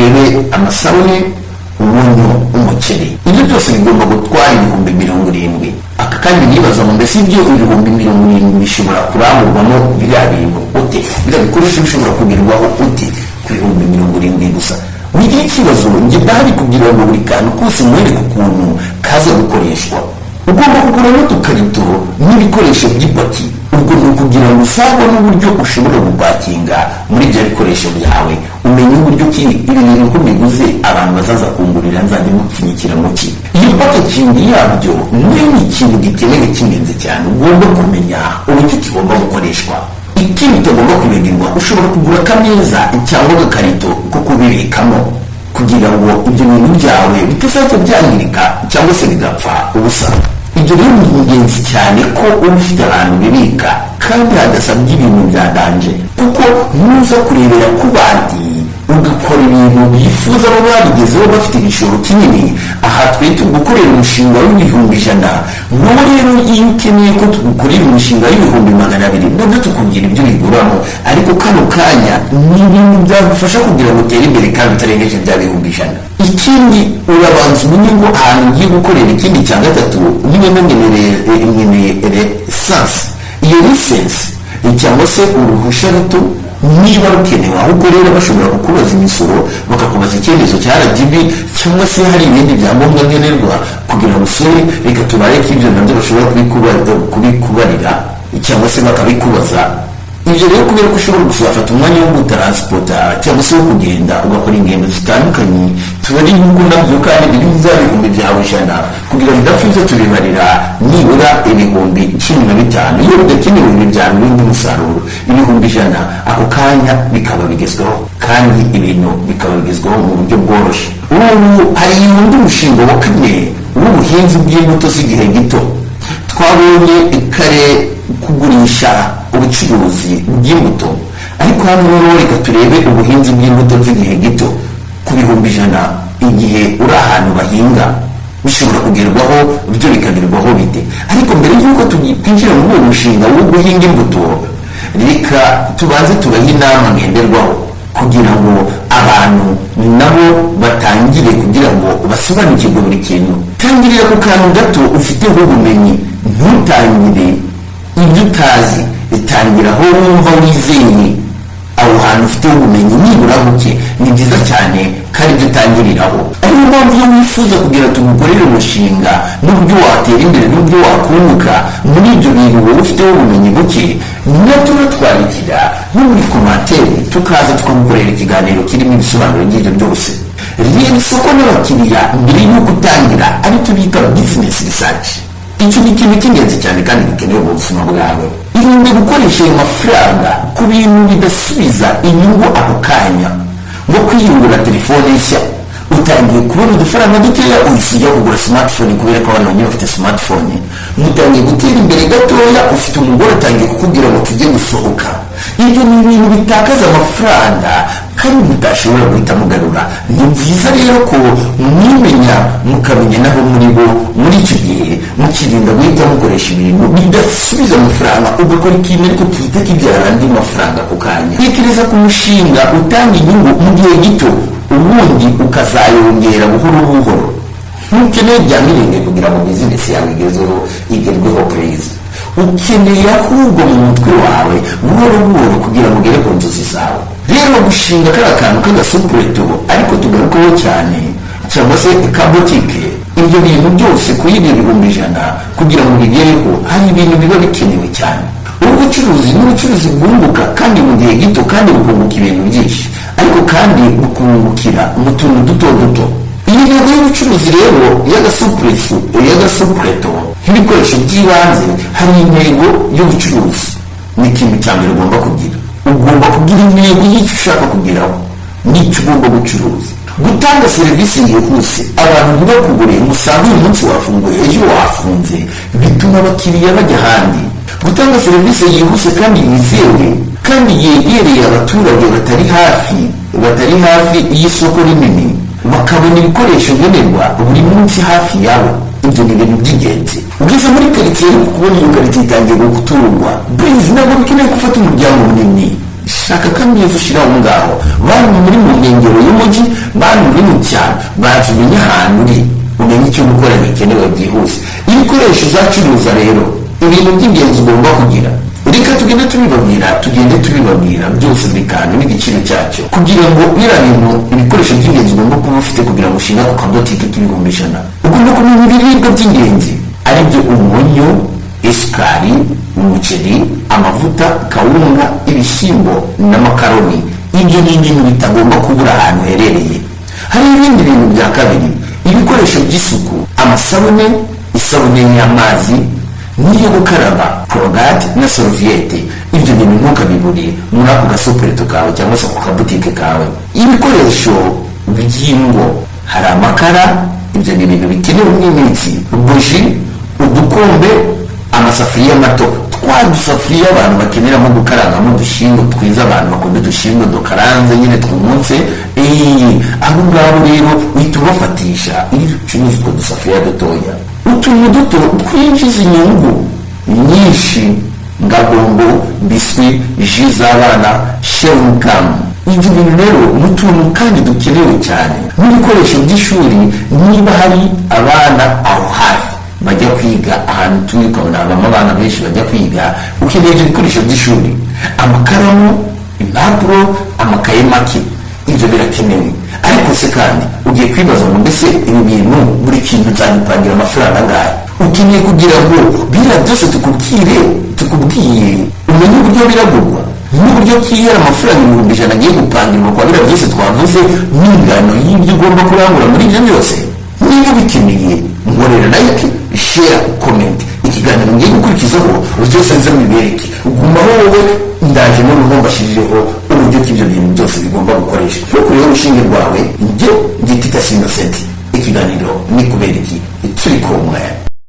turebe amasabune, umunyu, umuceri. Ibyo byose bigomba gutwara 70,000. Aka kandi nibaza ngo mbese ibyo 70,000 bishobora kurangurwamo biriya bintu ute? Biriya bikoresho bishobora kugerwaho ute ku 70,000 gusa? Wigira ikibazo njye ndahari kugira ngo buri kantu kose mwereke ukuntu kaza gukoreshwa. Ugomba kugura n'udukarito n'ibikoresho by'ipaki. Ubwo ni ukugira ngo usabwe n'uburyo ushobora gupakinga muri ibyo bikoresho byawe, umenye uburyo ki ibi bintu ko biguze abantu bazaza kungurira nzajya mupfunyikira mu ki. Iyo packaging yabyo ni ikintu gikenewe cy'ingenzi cyane. Ugomba kumenya uburyo kigomba gukoreshwa. Ikindi utagomba kwibagirwa, ushobora kugura akameza cyangwa agakarito ko kubibikamo kugira ngo ibyo bintu byawe bitazajya byangirika cyangwa se bigapfa ubusa. Ibyo rero ni ingenzi cyane ko uba ufite ahantu bibika kandi hadasabye ibintu byadanje, kuko nuza kurebera ku bandi ugakora ibintu bifuza abo babigezeho bafite igishoro kinini. Aha twe tugukorera umushinga w'100,000, wowe rero iyo ukeneye ko tugukorera umushinga w'200,000 nabwo tukubwira ibyo biguramo, ariko kano kanya ni ibintu byagufasha kugira ngo utere imbere kandi utarengeje bya 100,000. Ikindi urabanza umenye ngo ahantu ugiye gukorera ikindi cya gatatu niba nkeneye lisansi. Iyo lisansi cyangwa se uruhushya ruto niba rukenewe, ahubwo rero bashobora kukubaza imisoro, bakakubaza icyemezo cya RGB, cyangwa se hari ibindi byangombwa nkenerwa kugira ngo usore. Reka tubare ko ibyo nabyo bashobora kubikubarira cyangwa se bakabikubaza. Ibyo rero kubera ko ushobora gufata umwanya wo gutaransipota cyangwa se wo kugenda ugakora ingendo zitandukanye, tubari yuko nabyo kandi biri za 100,000 kugira ngo udapfuze tubibarira nibura 15,000. Iyo udakenewe ibi byawe bindi umusaruro 100,000, ako kanya bikaba bigezweho kandi ibintu bikaba bigezweho mu buryo bworoshye. Ubu hari undi mushinga wa kane w'ubuhinzi bw'imbuto z'igihe gito. Twabonye kare kugurisha ubucuruzi bw'imbuto, ariko hano rero reka turebe ubuhinzi bw'imbuto z'igihe gito ku 100,000. Igihe uri ahantu bahinga bishobora kugerwaho, byo bikagerwaho bite? Ariko mbere y'uko twinjira muri uwo mushinga wo guhinga imbuto, reka tubanze tubahe inama ngenderwaho kugira ngo abantu nabo batangire kugira ngo basobanukirwe buri kintu. Tangirira ku kantu gato ufiteho ubumenyi, ntutangire ibyo utazi. Itangira aho wumva wizeye, aho hantu ufite ubumenyi nibura buke. Ni byiza cyane kandi ibyo utangiriraho. Ariyo mpamvu iyo wifuza kugira tugukorere umushinga n'uburyo watera imbere n'uburyo wakunguka muri ibyo bintu wowe ufiteho ubumenyi buke, nabyo uratwandikira no muri komantere, tukaza tukagukorera ikiganiro kirimo ibisobanuro by'ibyo byose. Reba isoko n'abakiriya mbere y'uko utangira, ari cyo bita business research. Icyo ni ikintu cy'ingenzi cyane kandi gikenewe mu buzima bwawe. Irinde gukoresha ayo mafaranga ku bintu bidasubiza inyungu ako kanya, nko kwiyungura telefone nshya. Utangiye kubona udufaranga dukeya, uhise kugura smartphone kubera ko abantu banyine bafite smartphone. Mutangiye gutera imbere gatoya, ufite umugore atangiye kukubwira ngo tujye gusohoka. Ibyo ni ibintu bitakaza amafaranga kandi mutashobora guhita mugarura. Ni byiza rero ko mwimenya mukamenya naho muri bo muri icyo gihe, mukirinda guhita mukoresha ibintu bidasubiza amafaranga, ugakora ikintu ariko gihita kibyara andi mafaranga ako kanya. Tekereza ku mushinga utanga inyungu mu gihe gito, ubundi ukazayongera buhoro buhoro. Ntukeneye bya mirenge kugira ngo bizinesi yawe igerweho please. Ukeneye ahubwo mu mutwe wawe buhoro buhoro kugira ngo ugere ku nzozi zawe. Rero gushinga kariya kantu k'agasupureto ariko tugarukaho cyane, cyangwa se kabotike, ibyo bintu byose kuri 100,000 kugira ngo bigereho, hari ibintu biba bikenewe cyane. Ubucuruzi n'ubucuruzi bwunguka kandi mu gihe gito kandi bukunguka ibintu byinshi, ariko kandi bukungukira mu tuntu duto duto. Iyi ntego y'ubucuruzi rero y'agasupureto nk'ibikoresho by'ibanze, hari intego y'ubucuruzi. Ni ikintu cya mbere ugomba kugira. Ugomba kugira intego y'icyo ushaka kugeraho n'icyo ugomba gucuruza. Gutanga serivisi yihuse, abantu ntibakugure musange uyu munsi wafunguye ejo wafunze, bituma abakiriya bajya ahandi. Gutanga serivisi yihuse kandi yizewe kandi yegereye abaturage batari hafi y'isoko rinini, bakabona ibikoresho nkenerwa buri munsi hafi yabo. Ibyo ni ibintu by'ingenzi. Ugeze muri karitsiye, kubona iyo karitsiye itangiye guturwa, please ntabwo bikeneye gufata umuryango munini. shaka kandi ushyira aho ngaho, bari muri mu nkengero y'umujyi, bari muri mu cyaro, bazi umenya ahantu uri, umenye icyo gukora bikenewe byihuse. Ibikoresho uzacuruza rero, ibintu by'ingenzi ugomba kugira, reka tugende tubibabwira byose buri kantu n'igiciro cyacyo, kugira ngo biriya bintu ibikoresho by'ingenzi ugomba kuba ufite kugira ngo ushinga ku kabotike k'ibihumbi 100. Ugomba kumenya ibiribwa by'ingenzi aribyo umunyu, isukari, umuceri, amavuta, kawunga, ibishyimbo n'amakaroni. Ibyo ni ibintu bitagomba kubura ahantu uherereye. Hari ibindi bintu bya kabiri, ibikoresho by'isuku, amasabune, isabune y'amazi n'iyo gukaraba, korogate na sorviyete. Ibyo bintu ntukabibure muri ako gasopereto kawe cyangwa se ku kabutike kawe. Ibikoresho by'ingo, hari amakara, ibyo ni ibintu bikenewe n'iminsi, buji, udukombe, amasafuriya mato, twa dusafuriya abantu bakeneramo gukarangamo udushyimbo twiza, abantu bakunda udushyimbo dukaranze nyine twumutse. Abo ngabo rero uhita ubafatisha iyo ucuruza utwo dusafuriya dutoya, utuntu duto twinjiza inyungu nyinshi, nka bombo, biswi, ji z'abana, sherikamu. Ibyo bintu rero ni utuntu kandi dukenewe cyane. N'ibikoresho by'ishuri, niba hari abana aho hafi bajya kwiga ahantu turi, ukabona habamo abana benshi bajya kwiga, ukeneye ibyo bikoresho by'ishuri, amakaramu, impapuro, amakaye make. Ibyo birakenewe. Ariko se kandi ugiye kwibaza ngo mbese ibi bintu buri kintu nzagipangira amafaranga angahe? Ukeneye kugira ngo biriya byose tukubwiye umenye uburyo biragurwa n'uburyo kiyera amafaranga 100 agiye gupangirwa kwa biriya byose twavuze, n'ingano y'ibyo ugomba kurangura muri ibyo byose. Niba bikeneye nkorera like, share, comment. Ikiganiro ngiye gukurikizaho byose nzamibereke, ugumaho wowe, ndaje noneho mbashirireho uburyo k'ibyo bintu byose bigomba gukoresha. Nuko rero urushinge rwawe njye ngitita Innocent. Ikiganiro ni kubera iki turi kumwe.